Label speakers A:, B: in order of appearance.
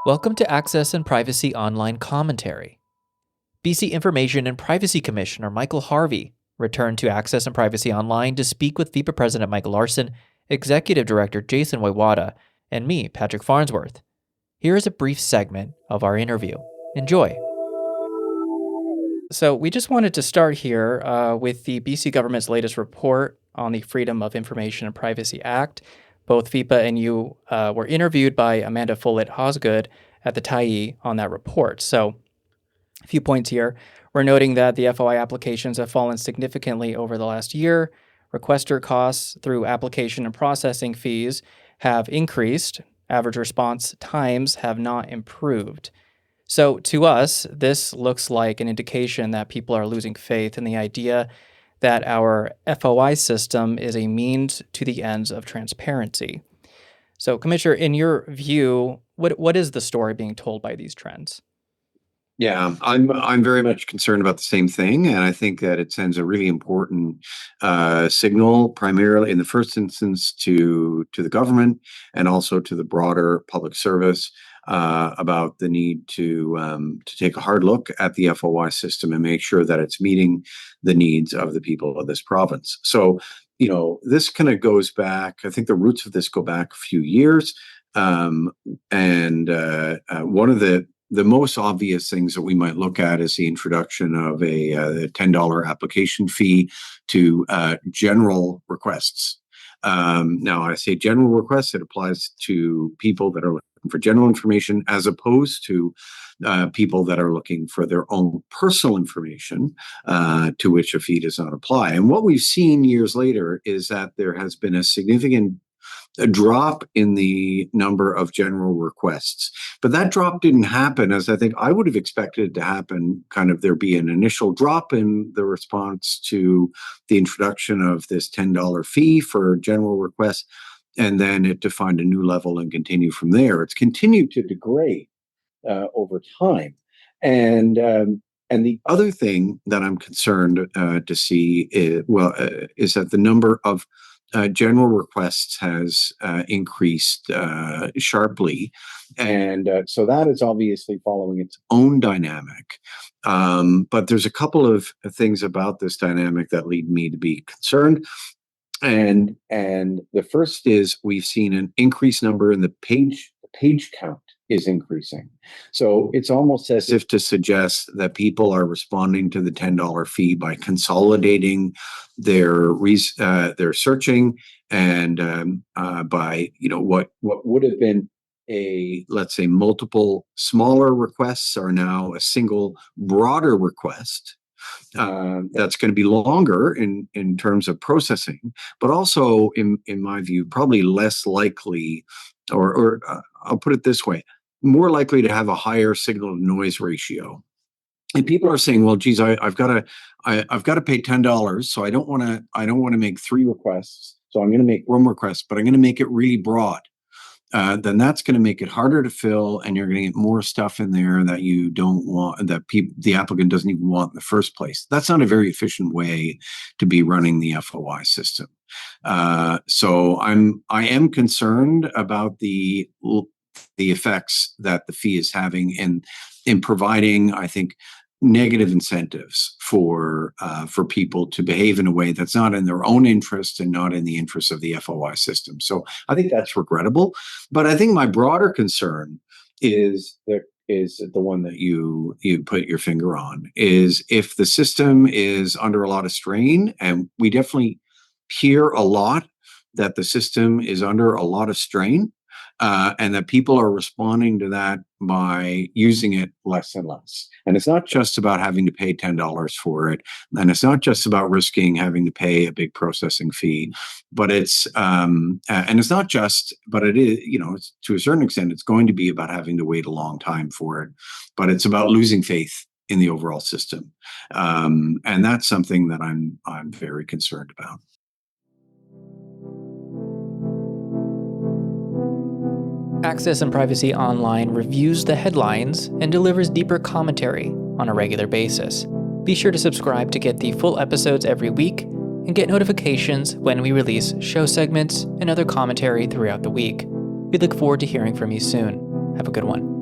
A: Welcome to Access and Privacy Online Commentary. BC Information and Privacy Commissioner Michael Harvey returned to Access and Privacy Online to speak with FIPA President Mike Larsen, Executive Director Jason Woywada, and me, Patrick Farnsworth. Here is a brief segment of our interview. Enjoy. So we just wanted to start here with the BC government's latest report on the Freedom of Information and Privacy Act. Both FIPA and you were interviewed by Amanda Follett-Hosgood at the Tyee on that report. So a few points here. We're noting that the FOI applications have fallen significantly over the last year. Requester costs through application and processing fees have increased. Average response times have not improved. So to us, this looks like an indication that people are losing faith in the idea that our FOI system is a means to the ends of transparency. So, Commissioner, in your view, what is the story being told by these trends?
B: Yeah, I'm very much concerned about the same thing, and I think that it sends a really important signal, primarily in the first instance to the government and also to the broader public service about the need to take a hard look at the FOI system and make sure that it's meeting the needs of the people of this province. So, this kind of goes back. I think the roots of this go back a few years, and one of the most obvious things that we might look at is the introduction of a $10 application fee to general requests. Now, I say general requests, it applies to people that are looking for general information as opposed to people that are looking for their own personal information to which a fee does not apply. And what we've seen years later is that there has been a significant drop in the number of general requests. But that drop didn't happen as I think I would have expected it to happen. Kind of there be an initial drop in the response to the introduction of this $10 fee for general requests, and then it to find a new level and continue from there. It's continued to degrade over time. And the other thing that I'm concerned to see is that the number of general requests has increased sharply. And so that is obviously following its own dynamic. But there's a couple of things about this dynamic that lead me to be concerned. And the first is we've seen an increased number in the page count is increasing. So it's almost as if to suggest that people are responding to the $10 fee by consolidating their searching and by what would have been let's say multiple smaller requests are now a single broader request. That's going to be longer in terms of processing, but also in my view, probably less likely, or I'll put it this way, more likely to have a higher signal to noise ratio. And people are saying, well, geez, I've got to pay $10, so I don't want to make 3 requests. So I'm going to make 1 request, but I'm going to make it really broad. Then that's going to make it harder to fill, and you're going to get more stuff in there that you don't want, that the applicant doesn't even want in the first place. That's not a very efficient way to be running the FOI system. So I am concerned about the effects that the fee is having in providing, I think, negative incentives for people to behave in a way that's not in their own interest and not in the interest of the FOI system. So I think that's regrettable. But I think my broader concern is the one that you put your finger on, is if the system is under a lot of strain, and we definitely hear a lot that the system is under a lot of strain, and that people are responding to that by using it less and less. And it's not just about having to pay $10 for it, and it's not just about risking having to pay a big processing fee, but it's and it's not just, but it is, it's, to a certain extent, it's going to be about having to wait a long time for it, but it's about losing faith in the overall system, and that's something that I'm very concerned about.
A: Access and Privacy Online reviews the headlines and delivers deeper commentary on a regular basis. Be sure to subscribe to get the full episodes every week and get notifications when we release show segments and other commentary throughout the week. We look forward to hearing from you soon. Have a good one.